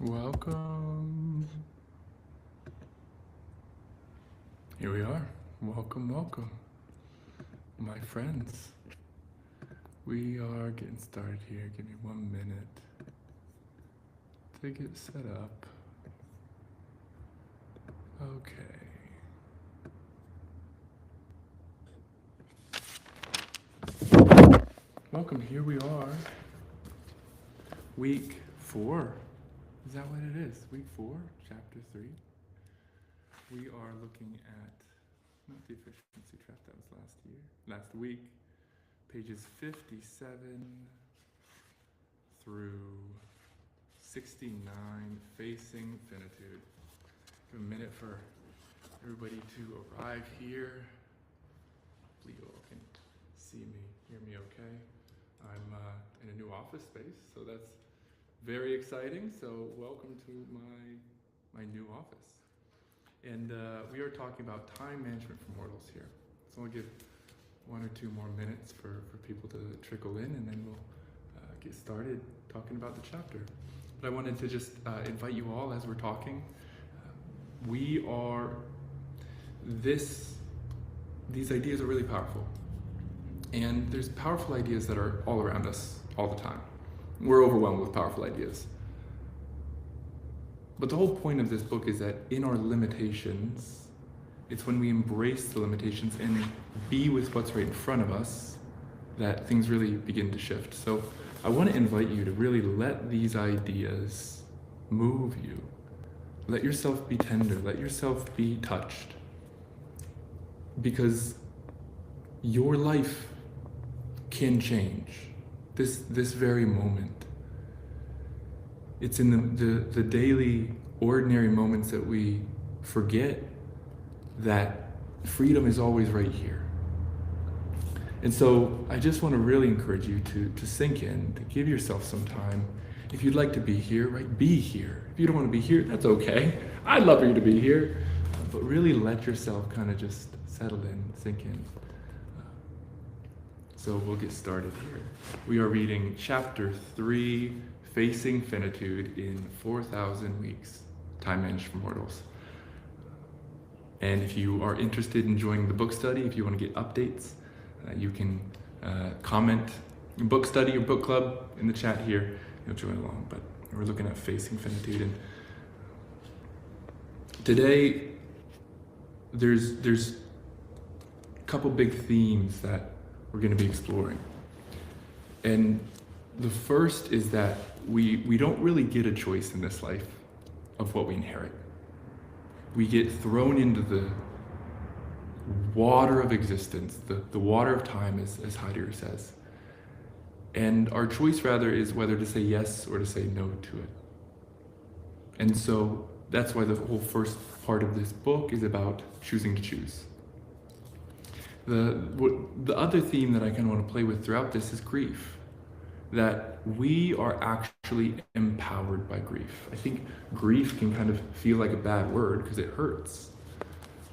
Welcome. Here we are. Welcome, my friends. We are getting started here. Give me 1 minute to get set up. Okay. Welcome. Here we are. Week 4. Is that what it is? Week 4, chapter 3. We are looking at, not the efficiency trap, that was last week, pages 57 through 69, Facing Finitude. Give a minute for everybody to arrive here. Hopefully you all can see me, hear me okay. I'm in a new office space, so that's very exciting. So welcome to my new office. And we are talking about time management for mortals here. So I'll give 1 or 2 more minutes for people to trickle in, and then we'll get started talking about the chapter. But I wanted to just invite you all as we're talking. These ideas are really powerful. And there's powerful ideas that are all around us all the time. We're overwhelmed with powerful ideas. But the whole point of this book is that in our limitations, it's when we embrace the limitations and be with what's right in front of us that things really begin to shift. So I want to invite you to really let these ideas move you. Let yourself be tender. Let yourself be touched. Because your life can change. This very moment. It's in the daily, ordinary moments that we forget that freedom is always right here. And so I just want to really encourage you to sink in, to give yourself some time. If you'd like to be here, right, be here. If you don't want to be here, that's okay. I'd love for you to be here. But really let yourself kind of just settle in, sink in. So we'll get started here. We are reading chapter 3, Facing Finitude in 4,000 Weeks, Time Managed for Mortals. And if you are interested in joining the book study, if you want to get updates, you can comment book study or book club in the chat here. You'll join along. But we're looking at Facing Finitude. And today, there's a couple big themes that we're going to be exploring. And the first is that we don't really get a choice in this life of what we inherit. We get thrown into the water of existence, the water of time, as Heidegger says. And our choice rather is whether to say yes or to say no to it. And so that's why the whole first part of this book is about choosing to choose. The other theme that I kind of want to play with throughout this is grief. That we are actually empowered by grief. I think grief can kind of feel like a bad word because it hurts.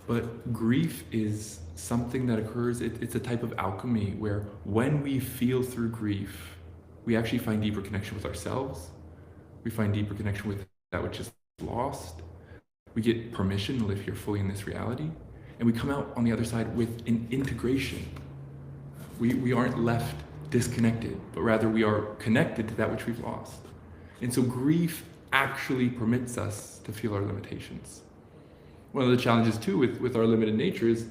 But grief is something that occurs, it's a type of alchemy where when we feel through grief, we actually find deeper connection with ourselves. We find deeper connection with that which is lost. We get permission to live here fully in this reality. And we come out on the other side with an integration. We aren't left disconnected, but rather we are connected to that which we've lost. And so grief actually permits us to feel our limitations. One of the challenges too with our limited nature is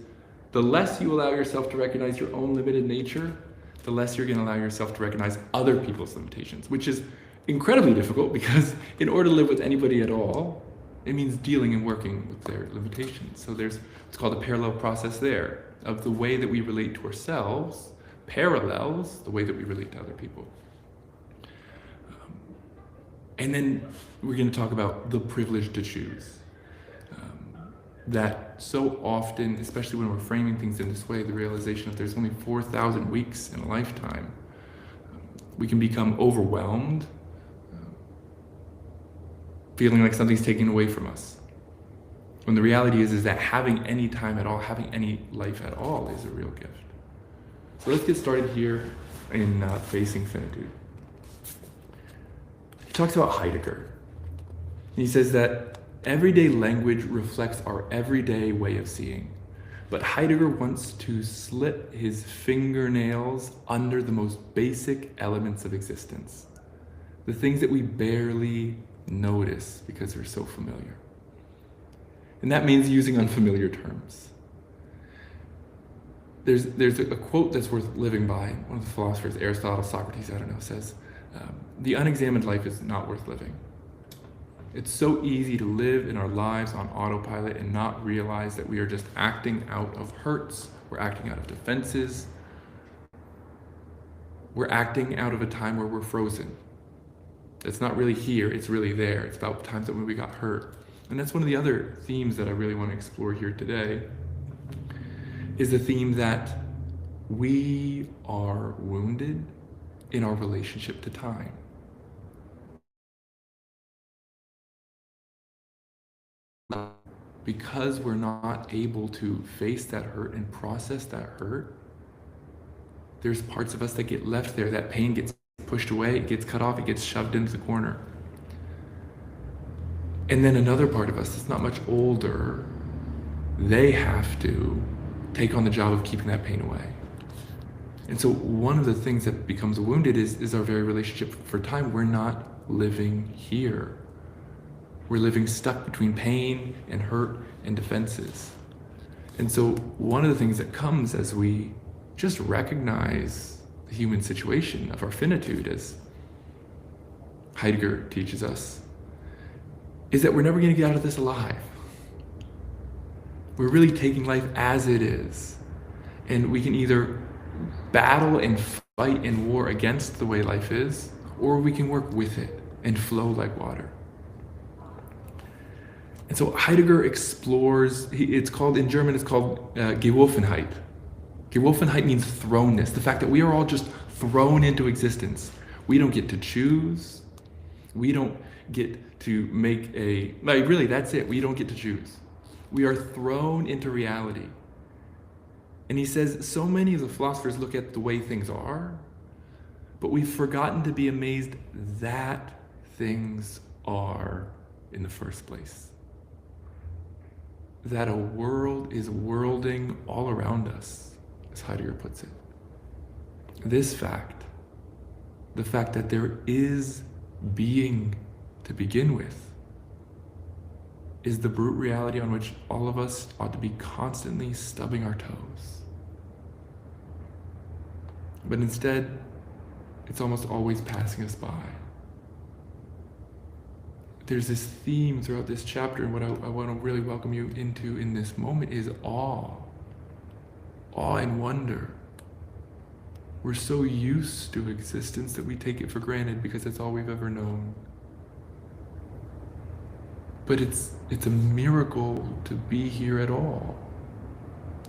the less you allow yourself to recognize your own limited nature, the less you're going to allow yourself to recognize other people's limitations, which is incredibly difficult because in order to live with anybody at all, it means dealing and working with their limitations. So there's what's called a parallel process there of the way that we relate to ourselves parallels the way that we relate to other people. And then we're going to talk about the privilege to choose. That so often, especially when we're framing things in this way, the realization that there's only 4,000 weeks in a lifetime, we can become overwhelmed, feeling like something's taken away from us. When the reality is that having any time at all, having any life at all is a real gift. So let's get started here in Facing Finitude. He talks about Heidegger. He says that everyday language reflects our everyday way of seeing. But Heidegger wants to slit his fingernails under the most basic elements of existence, the things that we barely notice because they're so familiar. And that means using unfamiliar terms. There's a quote that's worth living by. One of the philosophers, Aristotle, Socrates, I don't know, says, the unexamined life is not worth living. It's so easy to live in our lives on autopilot and not realize that we are just acting out of hurts, we're acting out of defenses, we're acting out of a time where we're frozen. It's not really here, it's really there. It's about times that when we got hurt. And that's one of the other themes that I really want to explore here today, is the theme that we are wounded in our relationship to time. Because we're not able to face that hurt and process that hurt, there's parts of us that get left there. That pain gets pushed away, it gets cut off, it gets shoved into the corner. And then another part of us that's not much older, they have to take on the job of keeping that pain away. And so one of the things that becomes wounded is our very relationship for time. We're not living here. We're living stuck between pain and hurt and defenses. And so one of the things that comes as we just recognize the human situation of our finitude, as Heidegger teaches us, is that we're never going to get out of this alive. We're really taking life as it is. And we can either battle and fight in war against the way life is, or we can work with it and flow like water. And so Heidegger explores, it's called, in German, it's called Geworfenheit. Geworfenheit means thrownness, the fact that we are all just thrown into existence. We don't get to choose. We don't get to make really, that's it. We don't get to choose. We are thrown into reality. And he says so many of the philosophers look at the way things are, but we've forgotten to be amazed that things are in the first place. That a world is worlding all around us, as Heidegger puts it. This fact, the fact that there is being to begin with, is the brute reality on which all of us ought to be constantly stubbing our toes. But instead, it's almost always passing us by. There's this theme throughout this chapter, and what I want to really welcome you into in this moment is awe. Awe and wonder. We're so used to existence that we take it for granted because it's all we've ever known. But it's a miracle to be here at all.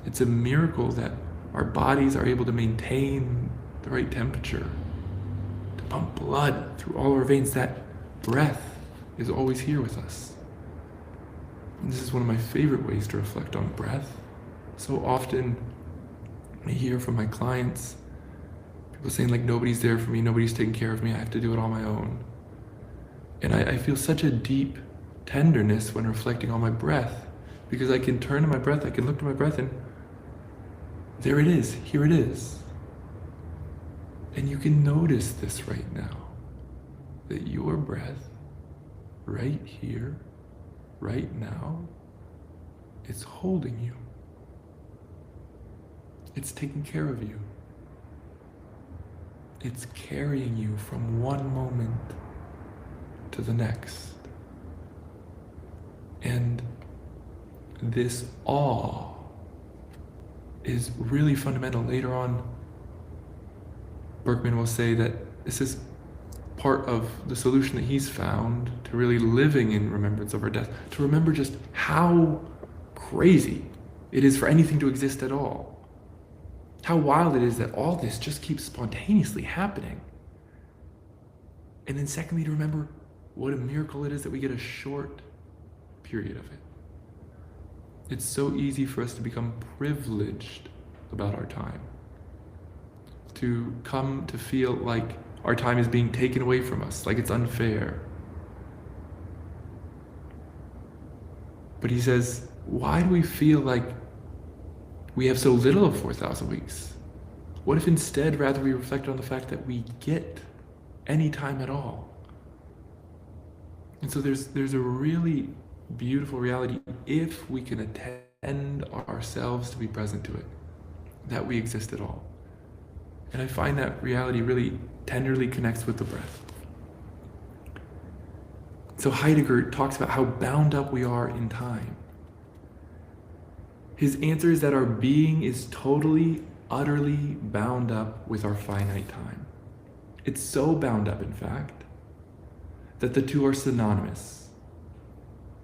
It's a miracle that our bodies are able to maintain the right temperature, to pump blood through all our veins. That breath is always here with us. And this is one of my favorite ways to reflect on breath. So often I hear from my clients, people saying like, nobody's there for me, nobody's taking care of me, I have to do it on my own. And I feel such a deep tenderness when reflecting on my breath, because I can turn to my breath, I can look to my breath, and there it is, here it is. And you can notice this right now, that your breath, right here, right now, it's holding you. It's taking care of you. It's carrying you from one moment to the next. And this awe is really fundamental. Later on, Berkman will say that this is part of the solution that he's found to really living in remembrance of our death, to remember just how crazy it is for anything to exist at all. How wild it is that all this just keeps spontaneously happening. And then secondly, to remember what a miracle it is that we get a short period of it. It's so easy for us to become privileged about our time, to come to feel like our time is being taken away from us, like it's unfair. But he says, why do we feel like we have so little of 4,000 weeks? What if instead, rather, we reflect on the fact that we get any time at all? And so there's a really beautiful reality if we can attend ourselves to be present to it, that we exist at all. And I find that reality really tenderly connects with the breath. So Heidegger talks about how bound up we are in time. His answer is that our being is totally, utterly bound up with our finite time. It's so bound up, in fact, that the two are synonymous.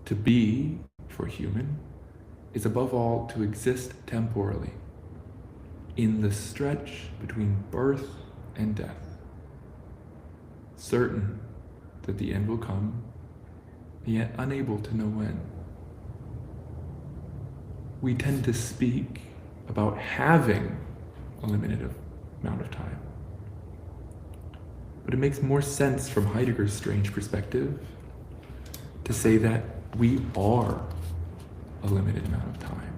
To be, for human, is above all to exist temporally, in the stretch between birth and death, certain that the end will come, yet unable to know when. We tend to speak about having a limited amount of time. But it makes more sense from Heidegger's strange perspective to say that we are a limited amount of time.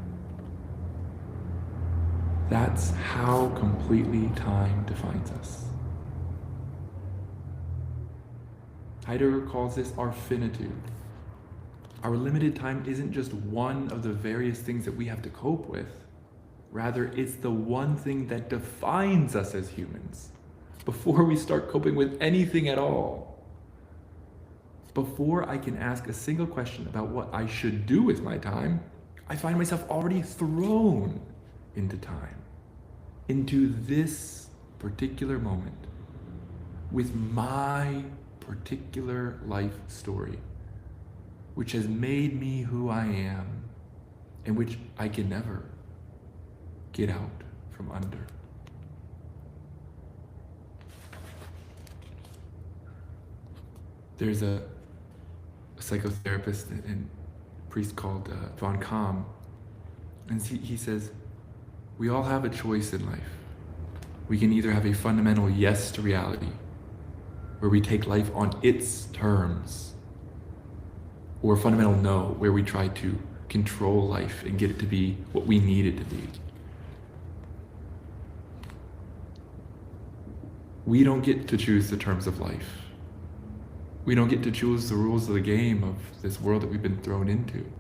That's how completely time defines us. Heidegger calls this our finitude. Our limited time isn't just one of the various things that we have to cope with. Rather, it's the one thing that defines us as humans before we start coping with anything at all. Before I can ask a single question about what I should do with my time, I find myself already thrown into time, into this particular moment, with my particular life story, which has made me who I am, and which I can never get out from under. There's a psychotherapist and priest called Von Kamm, and he says, we all have a choice in life. We can either have a fundamental yes to reality, where we take life on its terms, or a fundamental no, where we try to control life and get it to be what we need it to be. We don't get to choose the terms of life. We don't get to choose the rules of the game of this world that we've been thrown into.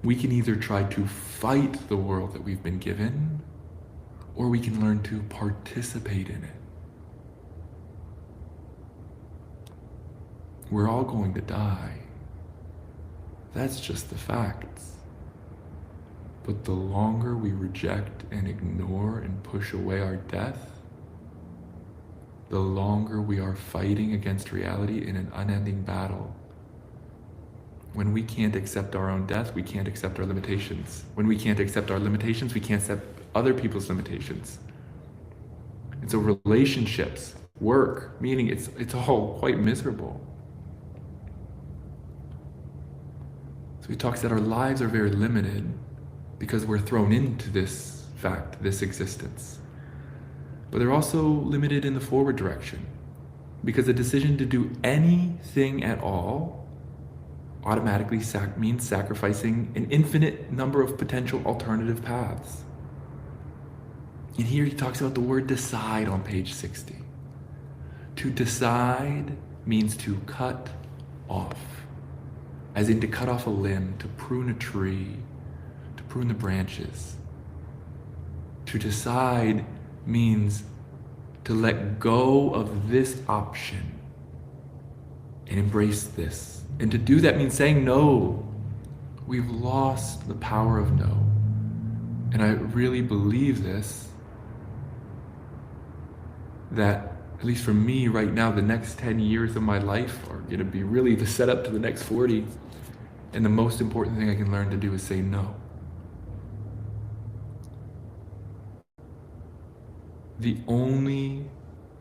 We can either try to fight the world that we've been given, or we can learn to participate in it. We're all going to die. That's just the facts. But the longer we reject and ignore and push away our death, the longer we are fighting against reality in an unending battle. When we can't accept our own death, we can't accept our limitations. When we can't accept our limitations, we can't accept other people's limitations. And so relationships, work, meaning it's all quite miserable. So he talks that our lives are very limited because we're thrown into this fact, this existence. But they're also limited in the forward direction, because the decision to do anything at all automatically means sacrificing an infinite number of potential alternative paths. And here he talks about the word decide on page 60. To decide means to cut off, as in to cut off a limb, to prune a tree, to prune the branches. To decide means to let go of this option and embrace this. And to do that means saying no. We've lost the power of no. And I really believe this, that at least for me right now, the next 10 years of my life are going to be really the setup to the next 40. And the most important thing I can learn to do is say no.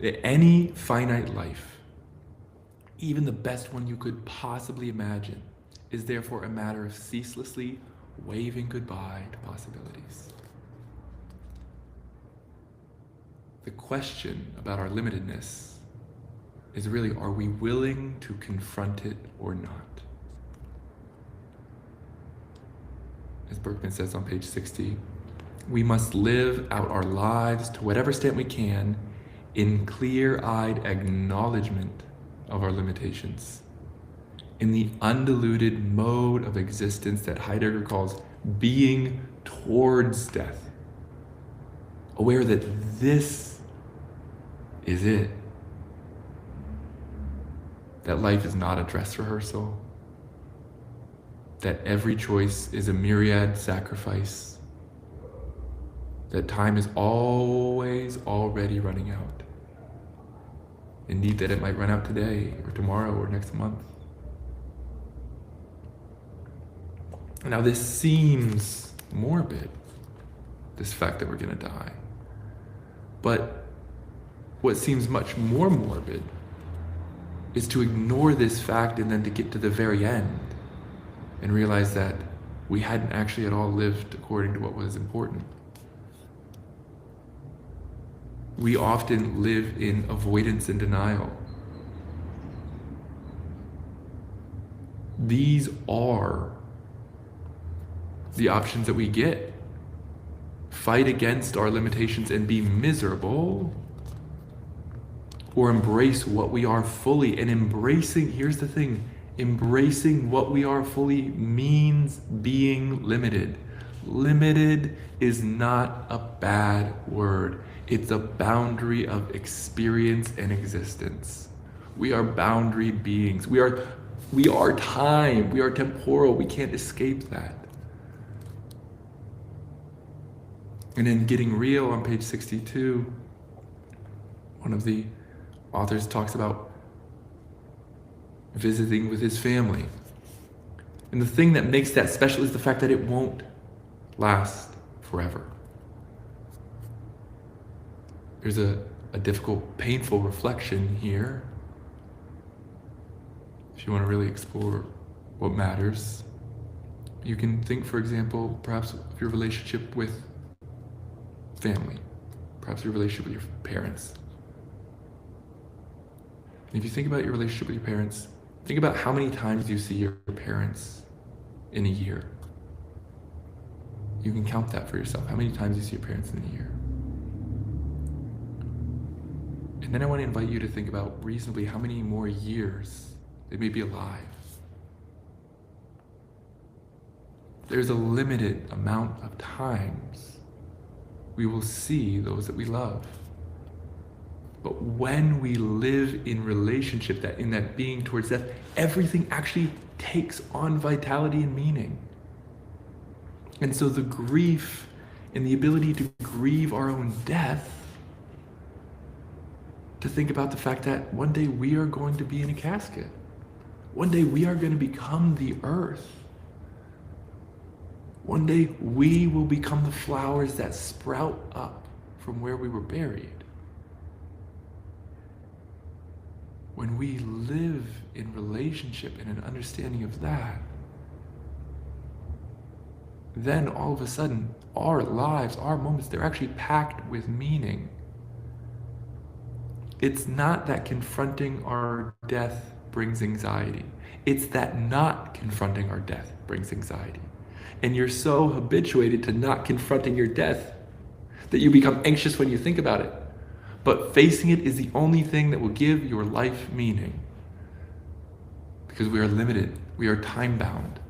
Any finite life, even the best one you could possibly imagine, is therefore a matter of ceaselessly waving goodbye to possibilities. The question about our limitedness is really, are we willing to confront it or not? as Berkman says on page 60, we must live out our lives to whatever extent we can in clear-eyed acknowledgement of our limitations, in the undiluted mode of existence that Heidegger calls being towards death, aware that this is it, that life is not a dress rehearsal, that every choice is a myriad sacrifice, that time is always already running out. Indeed, that it might run out today or tomorrow or next month. Now, this seems morbid, this fact that we're going to die. But what seems much more morbid is to ignore this fact and then to get to the very end and realize that we hadn't actually at all lived according to what was important. We often live in avoidance and denial. These are the options that we get. Fight against our limitations and be miserable, or embrace what we are fully. And embracing, here's the thing, embracing what we are fully means being limited. Limited is not a bad word. It's a boundary of experience and existence. We are boundary beings. We are time. We are temporal. We can't escape that. And in Getting Real on page 62, one of the authors talks about visiting with his family. And the thing that makes that special is the fact that it won't last forever. There's a difficult, painful reflection here. If you want to really explore what matters, you can think, for example, perhaps of your relationship with family, perhaps your relationship with your parents. And if you think about your relationship with your parents, think about how many times you see your parents in a year. You can count that for yourself, how many times you see your parents in a year. And then I want to invite you to think about reasonably how many more years they may be alive. There's a limited amount of times we will see those that we love. But when we live in relationship, that in that being towards death, everything actually takes on vitality and meaning. And so the grief and the ability to grieve our own death, to think about the fact that one day we are going to be in a casket. One day we are going to become the earth. One day we will become the flowers that sprout up from where we were buried. When we live in relationship and an understanding of that, then all of a sudden our lives, our moments, they're actually packed with meaning. It's not that confronting our death brings anxiety. It's that not confronting our death brings anxiety. And you're so habituated to not confronting your death that you become anxious when you think about it. But facing it is the only thing that will give your life meaning. Because we are limited. We are time-bound.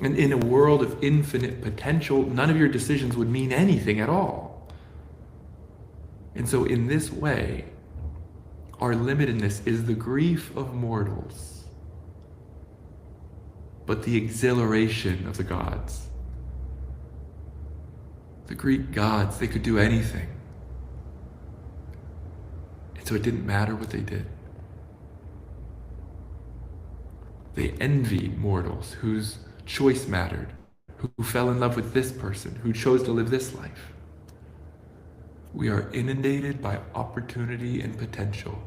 And in a world of infinite potential, none of your decisions would mean anything at all. And so in this way, our limitedness is the grief of mortals, but the exhilaration of the gods. The Greek gods, they could do anything. And so it didn't matter what they did. They envied mortals whose choice mattered, who fell in love with this person, who chose to live this life. We are inundated by opportunity and potential.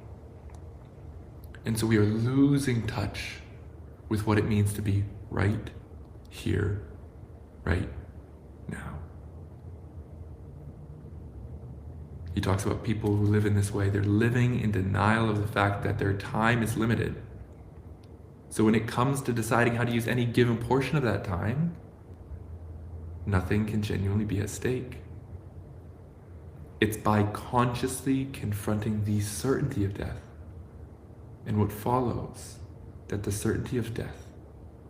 And so we are losing touch with what it means to be right here, right now. He talks about people who live in this way. They're living in denial of the fact that their time is limited. So when it comes to deciding how to use any given portion of that time, nothing can genuinely be at stake. It's by consciously confronting the certainty of death and what follows, that the certainty of death,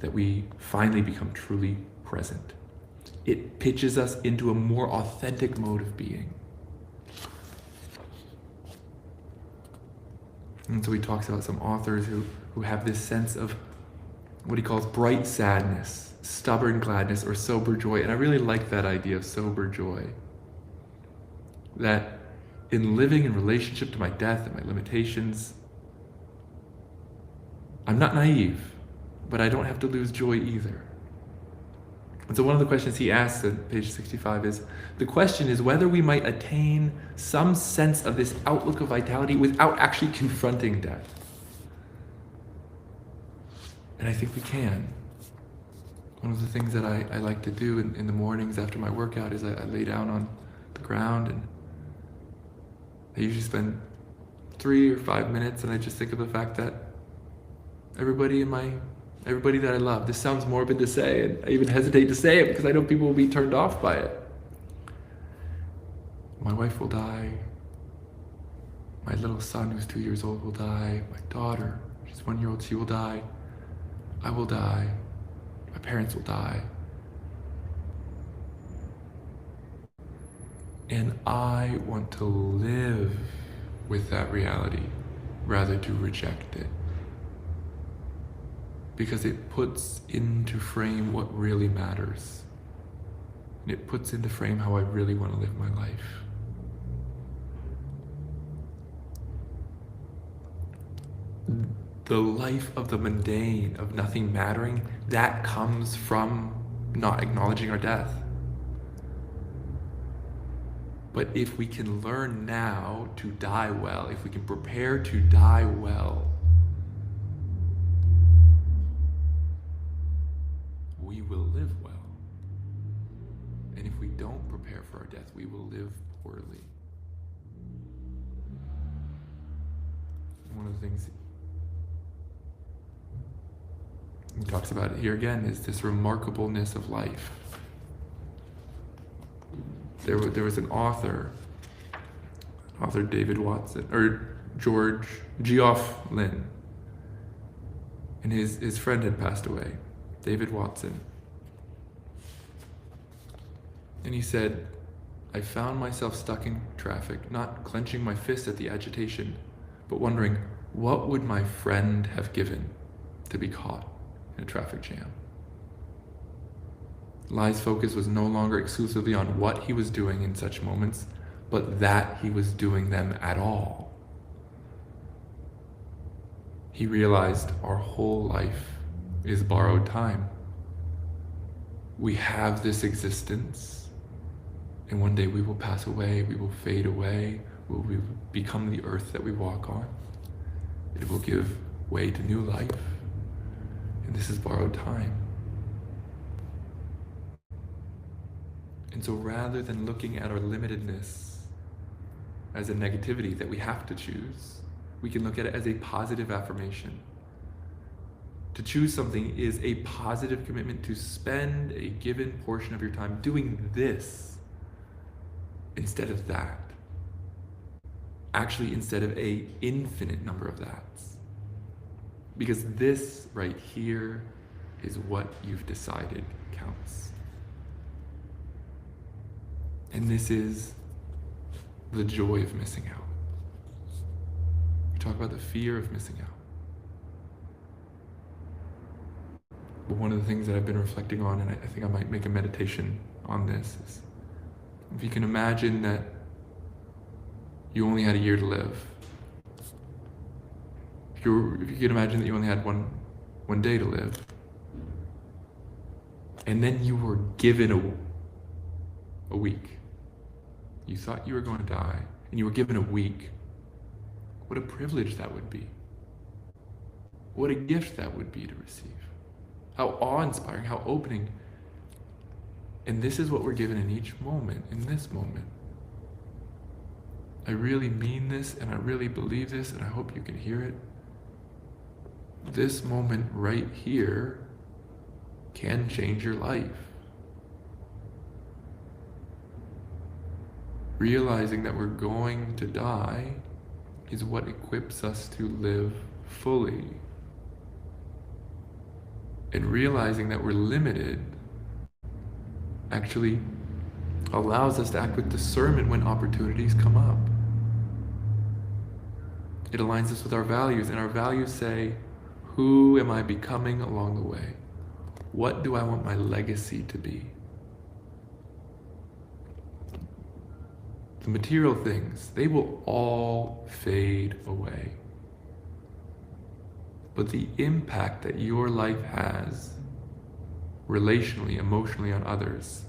that we finally become truly present. It pitches us into a more authentic mode of being. And so he talks about some authors who have this sense of what he calls bright sadness, stubborn gladness, or sober joy. And I really like that idea of sober joy. That in living in relationship to my death and my limitations, I'm not naive, but I don't have to lose joy either. And so one of the questions he asks at page 65 is, the question is whether we might attain some sense of this outlook of vitality without actually confronting death. And I think we can. One of the things that I like to do in the mornings after my workout is I lay down on the ground, and I usually spend 3 or 5 minutes, and I just think of the fact that everybody that I love, this sounds morbid to say, and I even hesitate to say it because I know people will be turned off by it. My wife will die. My little son, who's 2 years old, will die. My daughter, she's 1 year old, she will die. I will die. My parents will die. And I want to live with that reality rather to reject it. Because it puts into frame what really matters. And it puts into frame how I really want to live my life. The life of the mundane, of nothing mattering, that comes from not acknowledging our death. But if we can learn now to die well, if we can prepare to die well, we will live well. And if we don't prepare for our death, we will live poorly. One of the things he talks about here again is this remarkableness of life. There was an author David Watson, or Geoff Lynn, and his friend had passed away, David Watson. And he said, I found myself stuck in traffic, not clenching my fist at the agitation, but wondering, what would my friend have given to be caught in a traffic jam? Lai's focus was no longer exclusively on what he was doing in such moments, but that he was doing them at all. He realized our whole life is borrowed time. We have this existence, and one day we will pass away, we will fade away, we will become the earth that we walk on. It will give way to new life, and this is borrowed time. And so rather than looking at our limitedness as a negativity that we have to choose, we can look at it as a positive affirmation. To choose something is a positive commitment to spend a given portion of your time doing this instead of that. Actually, instead of an infinite number of that's. Because this right here is what you've decided counts. And this is the joy of missing out. We talk about the fear of missing out. But one of the things that I've been reflecting on, and I think I might make a meditation on this, is if you can imagine that you only had a year to live. If you can imagine that you only had one day to live, and then you were given a week. You thought you were going to die, and you were given a week. What a privilege that would be. What a gift that would be to receive. How awe-inspiring, how opening. And this is what we're given in each moment, in this moment. I really mean this, and I really believe this, and I hope you can hear it. This moment right here can change your life. realizing that we're going to die is what equips us to live fully. And realizing that we're limited actually allows us to act with discernment when opportunities come up. It aligns us with our values, and our values say, who am I becoming along the way? What do I want my legacy to be? The material things, they will all fade away. But the impact that your life has, relationally, emotionally, on others,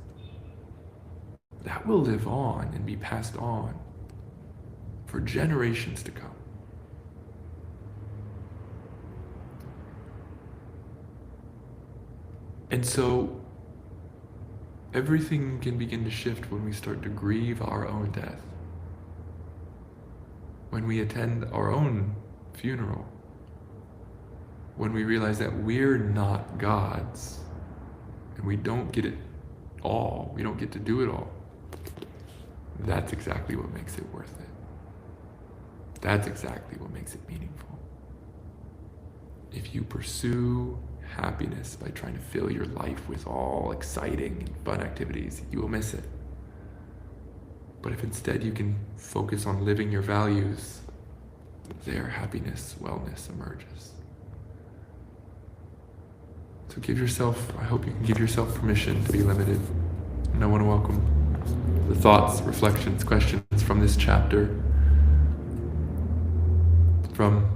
that will live on and be passed on for generations to come. And so everything can begin to shift when we start to grieve our own death. When we attend our own funeral. When we realize that we're not gods and we don't get it all, we don't get to do it all. That's exactly what makes it worth it. That's exactly what makes it meaningful. If you pursue happiness by trying to fill your life with all exciting and fun activities, you will miss it. But if instead you can focus on living your values, there happiness, wellness emerges. So I hope you can give yourself permission to be limited. And I want to welcome the thoughts, reflections, questions from this chapter, from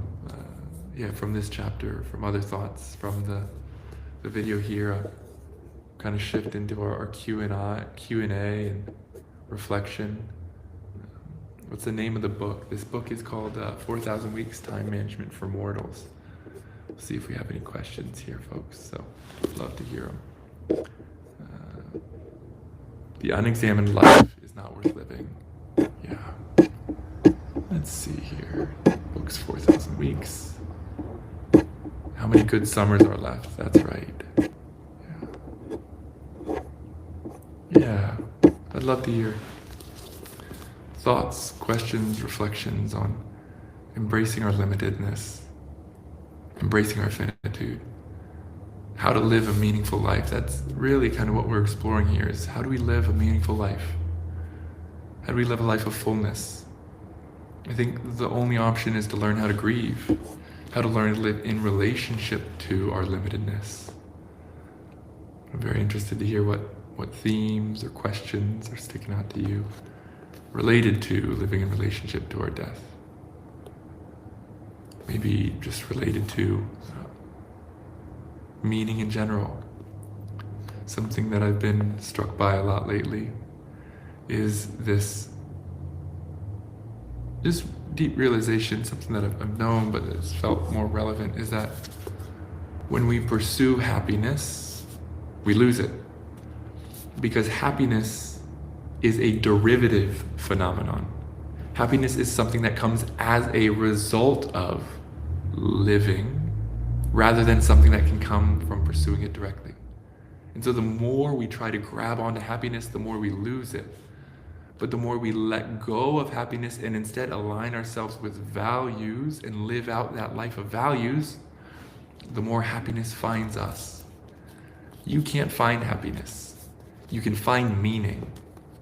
this chapter, from other thoughts, from the video here. I'll kind of shift into our Q&A and reflection. What's the name of the book? This book is called 4,000 Weeks Time Management for Mortals. We'll see if we have any questions here, folks. So I'd love to hear them. The unexamined life is not worth living. Yeah. Let's see here. Book's 4,000 weeks. How many good summers are left? That's right. Yeah. I'd love to hear thoughts, questions, reflections on embracing our limitedness, embracing our finitude, how to live a meaningful life. That's really kind of what we're exploring here, is how do we live a meaningful life? How do we live a life of fullness? I think the only option is to learn how to grieve, how to learn to live in relationship to our limitedness. I'm very interested to hear what themes or questions are sticking out to you related to living in relationship to our death. Maybe just related to meaning in general. Something that I've been struck by a lot lately is this deep realization, something that I've known but it's felt more relevant, is that when we pursue happiness, we lose it. Because happiness is a derivative phenomenon. Happiness is something that comes as a result of living, rather than something that can come from pursuing it directly. And so the more we try to grab onto happiness, the more we lose it. But the more we let go of happiness and instead align ourselves with values and live out that life of values, the more happiness finds us. You can't find happiness. You can find meaning.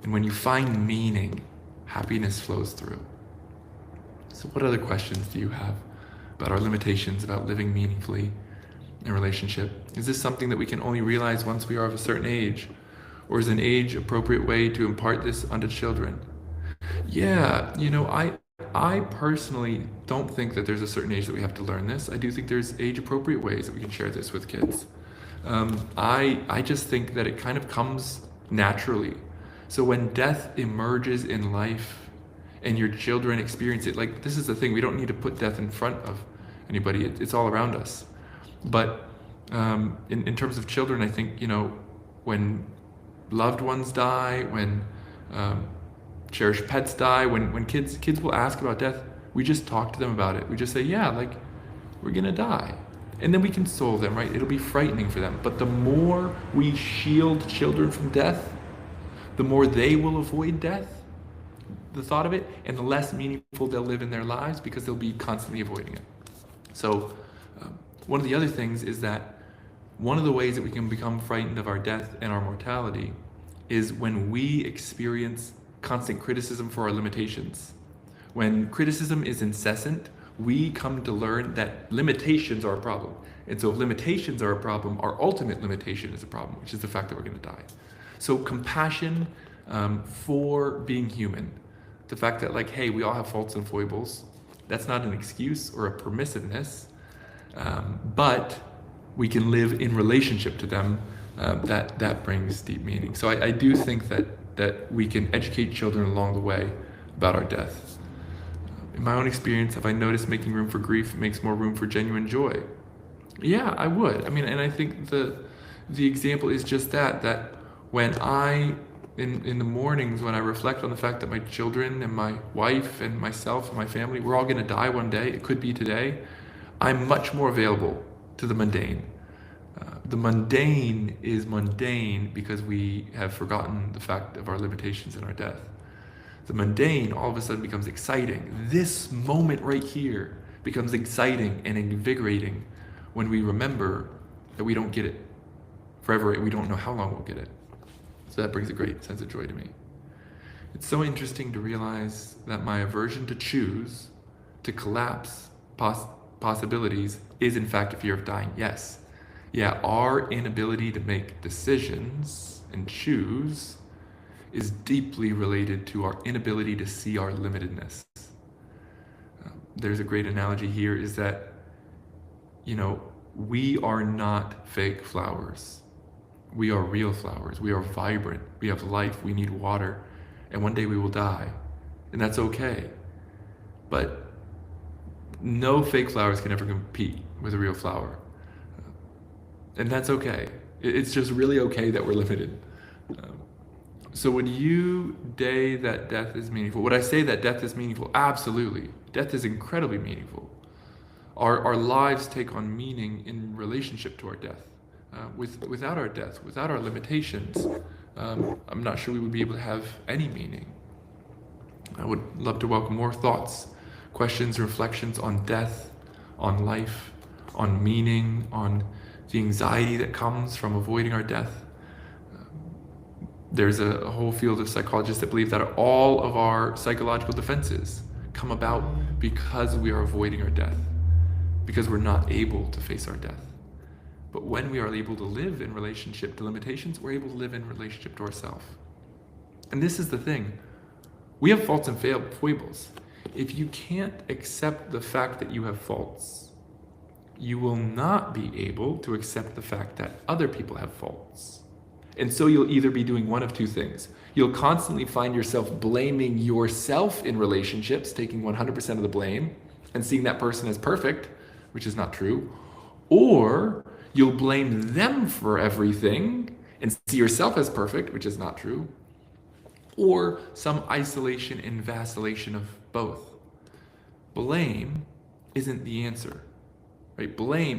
And when you find meaning, happiness flows through. So what other questions do you have about our limitations, about living meaningfully in relationship? Is this something that we can only realize once we are of a certain age? Or is an age-appropriate way to impart this onto children? Yeah, I personally don't think that there's a certain age that we have to learn this. I do think there's age-appropriate ways that we can share this with kids. I just think that it kind of comes naturally. So when death emerges in life and your children experience it, like, this is the thing, we don't need to put death in front of anybody. It's all around us. But in terms of children, I think, when loved ones die, when cherished pets die, when kids will ask about death, we just talk to them about it. We just say, yeah, like, we're gonna die. And then we console them, right? It'll be frightening for them. But the more we shield children from death, the more they will avoid death. the thought of it, and the less meaningful they'll live in their lives because they'll be constantly avoiding it. So one of the other things is that one of the ways that we can become frightened of our death and our mortality is when we experience constant criticism for our limitations. When criticism is incessant, we come to learn that limitations are a problem. And so if limitations are a problem, our ultimate limitation is a problem, which is the fact that we're going to die. So compassion for being human, the fact that like, hey, we all have faults and foibles, that's not an excuse or a permissiveness, but we can live in relationship to them, that brings deep meaning. So I do think that we can educate children along the way about our death. In my own experience, have I noticed making room for grief makes more room for genuine joy? Yeah, I would. I mean, and I think the example is just that when I, in the mornings, when I reflect on the fact that my children and my wife and myself and my family, we're all going to die one day, it could be today, I'm much more available to the mundane. The mundane is mundane because we have forgotten the fact of our limitations and our death. The mundane all of a sudden becomes exciting. This moment right here becomes exciting and invigorating when we remember that we don't get it forever. We don't know how long we'll get it. So that brings a great sense of joy to me. It's so interesting to realize that my aversion to choose, to collapse possibilities, is in fact a fear of dying. Yes. Yeah, our inability to make decisions and choose is deeply related to our inability to see our limitedness. There's a great analogy here is that, we are not fake flowers. We are real flowers. We are vibrant. We have life. We need water. And one day we will die. And that's okay. But no fake flowers can ever compete with a real flower. And that's okay. It's just really okay that we're limited. So would you say that death is meaningful? Would I say that death is meaningful? Absolutely. Death is incredibly meaningful. Our lives take on meaning in relationship to our death. Without our death, without our limitations, I'm not sure we would be able to have any meaning. I would love to welcome more thoughts, questions, reflections on death, on life, on meaning, on the anxiety that comes from avoiding our death. There's a whole field of psychologists that believe that all of our psychological defenses come about because we are avoiding our death, because we're not able to face our death. But when we are able to live in relationship to limitations, we're able to live in relationship to ourselves. And this is the thing. We have faults and foibles. If you can't accept the fact that you have faults, you will not be able to accept the fact that other people have faults. And so you'll either be doing one of two things. You'll constantly find yourself blaming yourself in relationships, taking 100% of the blame, and seeing that person as perfect, which is not true. Or you'll blame them for everything and see yourself as perfect, which is not true. Or some isolation and vacillation of both. Blame isn't the answer, right?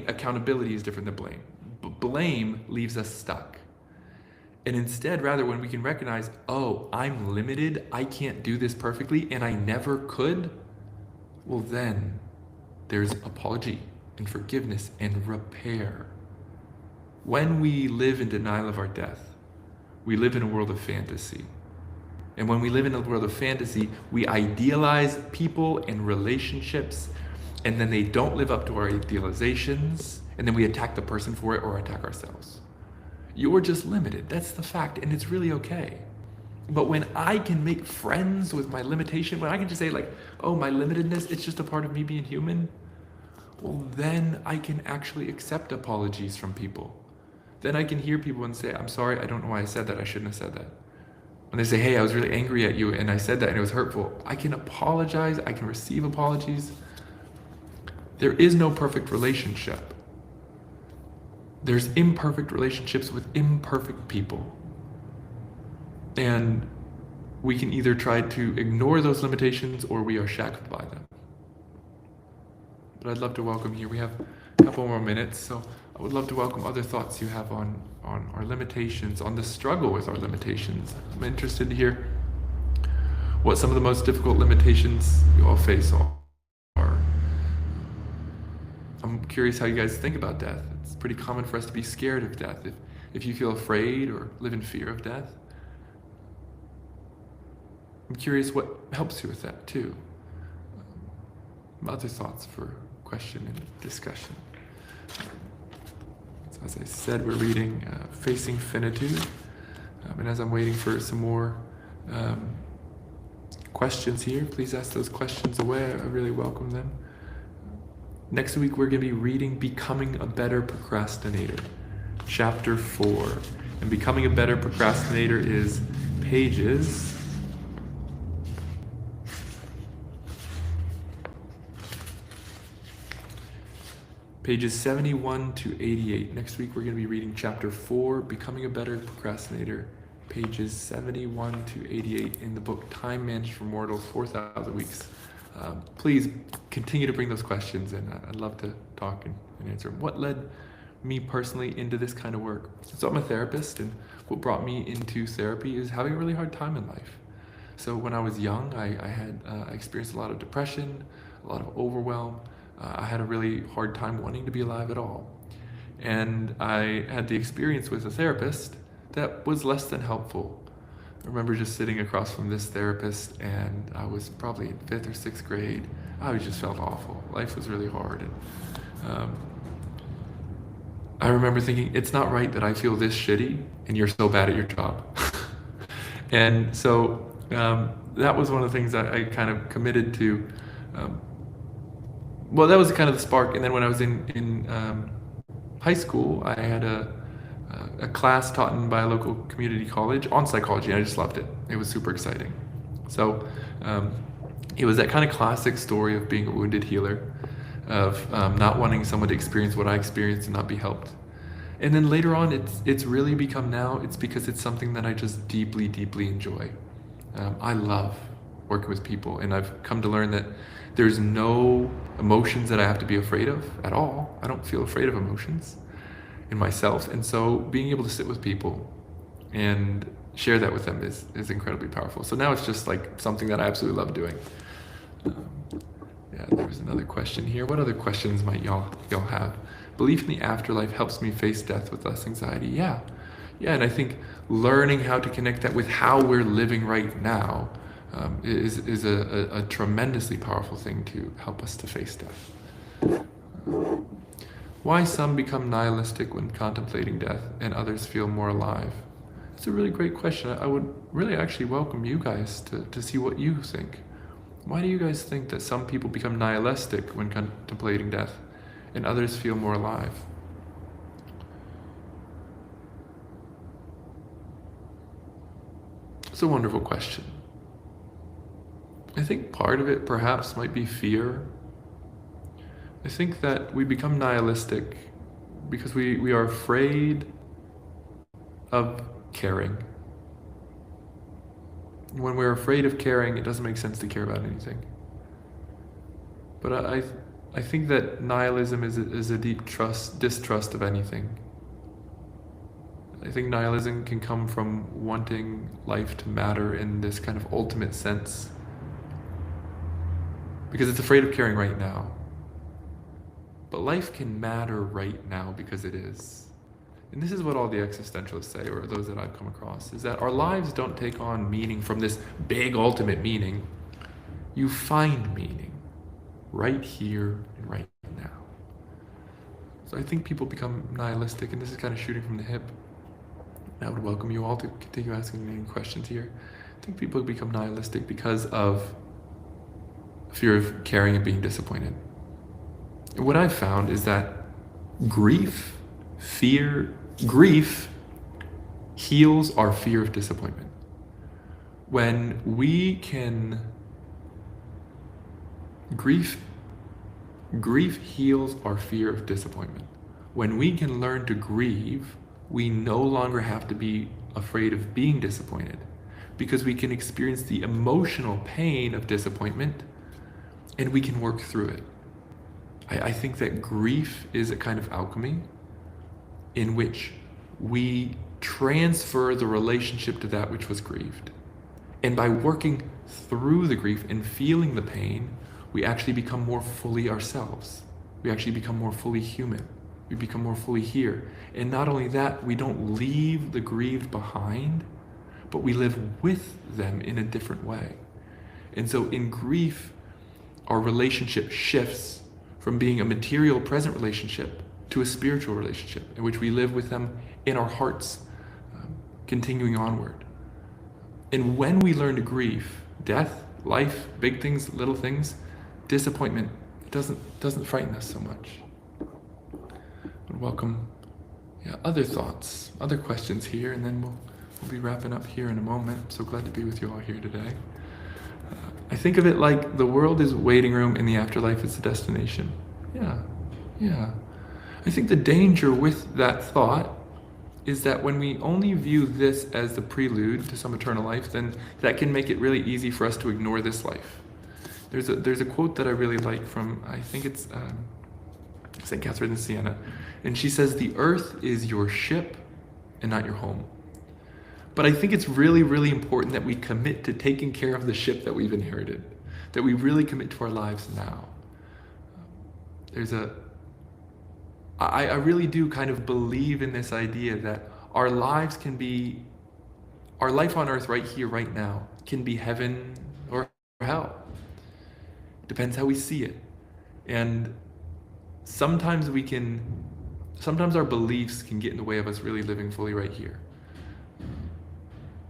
Accountability is different than blame. Blame leaves us stuck. And instead, rather, when we can recognize, oh, I'm limited, I can't do this perfectly, and I never could, well then, there's apology and forgiveness and repair. When we live in denial of our death, we live in a world of fantasy. And when we live in a world of fantasy, we idealize people and relationships, and then they don't live up to our idealizations, and then we attack the person for it or attack ourselves. You're just limited. That's the fact, and it's really okay. But when I can make friends with my limitation, when I can just say like, oh, my limitedness, it's just a part of me being human, well, then I can actually accept apologies from people. Then I can hear people and say, I'm sorry, I don't know why I said that. I shouldn't have said that. When they say, hey, I was really angry at you and I said that and it was hurtful, I can apologize. I can receive apologies. There is no perfect relationship. There's imperfect relationships with imperfect people. And we can either try to ignore those limitations or we are shackled by them. But I'd love to welcome you. We have a couple more minutes, so I would love to welcome other thoughts you have on our limitations, on the struggle with our limitations. I'm interested to hear what some of the most difficult limitations you all face are. I'm curious how you guys think about death. It's pretty common for us to be scared of death. If you feel afraid or live in fear of death, I'm curious what helps you with that too. Other thoughts for question and discussion. So as I said, we're reading Facing Finitude. And as I'm waiting for some more questions here, please ask those questions away. I really welcome them. Next week, we're going to be reading Becoming a Better Procrastinator, Chapter 4. And Becoming a Better Procrastinator is pages 71 to 88. Next week, we're going to be reading Chapter 4, Becoming a Better Procrastinator, pages 71 to 88 in the book Time Managed for Mortals, 4,000 Weeks. Please continue to bring those questions, and I'd love to talk and answer them. What led me personally into this kind of work? So I'm a therapist, and what brought me into therapy is having a really hard time in life. So when I was young, I experienced a lot of depression, a lot of overwhelm. I had a really hard time wanting to be alive at all. And I had the experience with a therapist that was less than helpful. I remember just sitting across from this therapist, and I was probably in 5th or 6th grade. I just felt awful. Life was really hard. And I remember thinking, it's not right that I feel this shitty and you're so bad at your job. And so that was one of the things I kind of committed to. Well, that was kind of the spark. And then when I was in high school, I had a class taught by a local community college on psychology, and I just loved it. It was super exciting. So it was that kind of classic story of being a wounded healer, of not wanting someone to experience what I experienced and not be helped. And then later on, it's really become now, it's because it's something that I just deeply, deeply enjoy. I love working with people, and I've come to learn that there's no emotions that I have to be afraid of at all. I don't feel afraid of emotions in myself. And so being able to sit with people and share that with them is incredibly powerful. So now it's just like something that I absolutely love doing. Yeah, there was another question here. What other questions might y'all have? Belief in the afterlife helps me face death with less anxiety. Yeah, and I think learning how to connect that with how we're living right now is a tremendously powerful thing to help us to face death. Why some become nihilistic when contemplating death and others feel more alive? It's a really great question. I would really actually welcome you guys to see what you think. Why do you guys think that some people become nihilistic when contemplating death and others feel more alive? It's a wonderful question. I think part of it perhaps might be fear. I think that we become nihilistic because we are afraid of caring. When we're afraid of caring, it doesn't make sense to care about anything. But I think that nihilism is a deep distrust of anything. I think nihilism can come from wanting life to matter in this kind of ultimate sense, because it's afraid of caring right now. But life can matter right now because it is. And this is what all the existentialists say, or those that I've come across, is that our lives don't take on meaning from this big ultimate meaning. You find meaning right here and right now. So I think people become nihilistic, and this is kind of shooting from the hip. I would welcome you all to continue asking any questions here. I think people become nihilistic because of fear of caring and being disappointed. And what I've found is that grief heals our fear of disappointment. When we can, grief heals our fear of disappointment. When we can learn to grieve, we no longer have to be afraid of being disappointed, because we can experience the emotional pain of disappointment and we can work through it. I think that grief is a kind of alchemy in which we transfer the relationship to that which was grieved. And by working through the grief and feeling the pain, we actually become more fully ourselves. We actually become more fully human. We become more fully here. And not only that, we don't leave the grieved behind, but we live with them in a different way. And so in grief, our relationship shifts from being a material present relationship to a spiritual relationship in which we live with them in our hearts, continuing onward. And when we learn to grieve, death, life, big things, little things, disappointment, it doesn't frighten us so much. But welcome other thoughts, other questions here, and then we'll be wrapping up here in a moment. I'm so glad to be with you all here today. I think of it like the world is a waiting room and the afterlife is the destination. Yeah. I think the danger with that thought is that when we only view this as the prelude to some eternal life, then that can make it really easy for us to ignore this life. There's a quote that I really like from, I think it's St. Catherine of Siena, and she says, "The earth is your ship and not your home." But I think it's really, really important that we commit to taking care of the ship that we've inherited, that we really commit to our lives now. I really do kind of believe in this idea that our life on earth right here, right now, can be heaven or hell. Depends how we see it. And sometimes our beliefs can get in the way of us really living fully right here.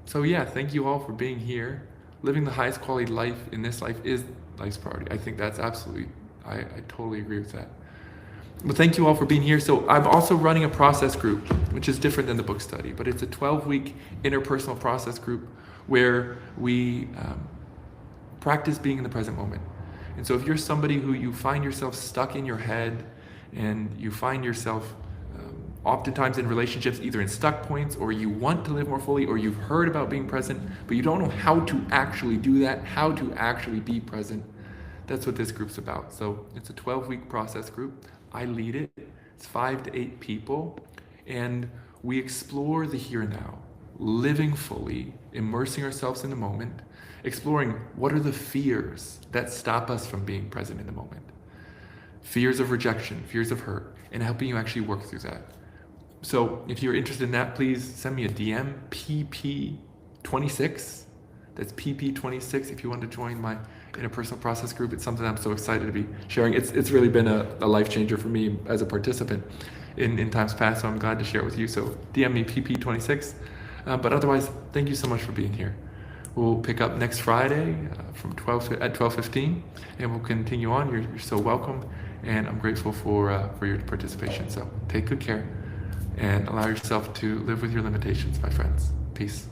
So thank you all for being here. Living the highest quality life in this life is life's priority. I think that's absolutely, I totally agree with that. But thank you all for being here. So I'm also running a process group, which is different than the book study, but it's a 12-week interpersonal process group where we practice being in the present moment. And so if you're somebody who you find yourself stuck in your head and you find yourself oftentimes in relationships, either in stuck points, or you want to live more fully, or you've heard about being present, but you don't know how to actually do that, how to actually be present, that's what this group's about. So it's a 12-week process group. I lead it. It's 5 to 8 people, and we explore the here and now, living fully, immersing ourselves in the moment, exploring what are the fears that stop us from being present in the moment. Fears of rejection, fears of hurt, and helping you actually work through that. So if you're interested in that, please send me a DM, PP26. That's PP26 if you want to join my interpersonal process group. It's something I'm so excited to be sharing. It's really been a life changer for me as a participant in times past, so I'm glad to share it with you. So DM me PP26. But otherwise, thank you so much for being here. We'll pick up next Friday at 12:15, and we'll continue on. You're so welcome, and I'm grateful for your participation. So take good care and allow yourself to live with your limitations, my friends. Peace.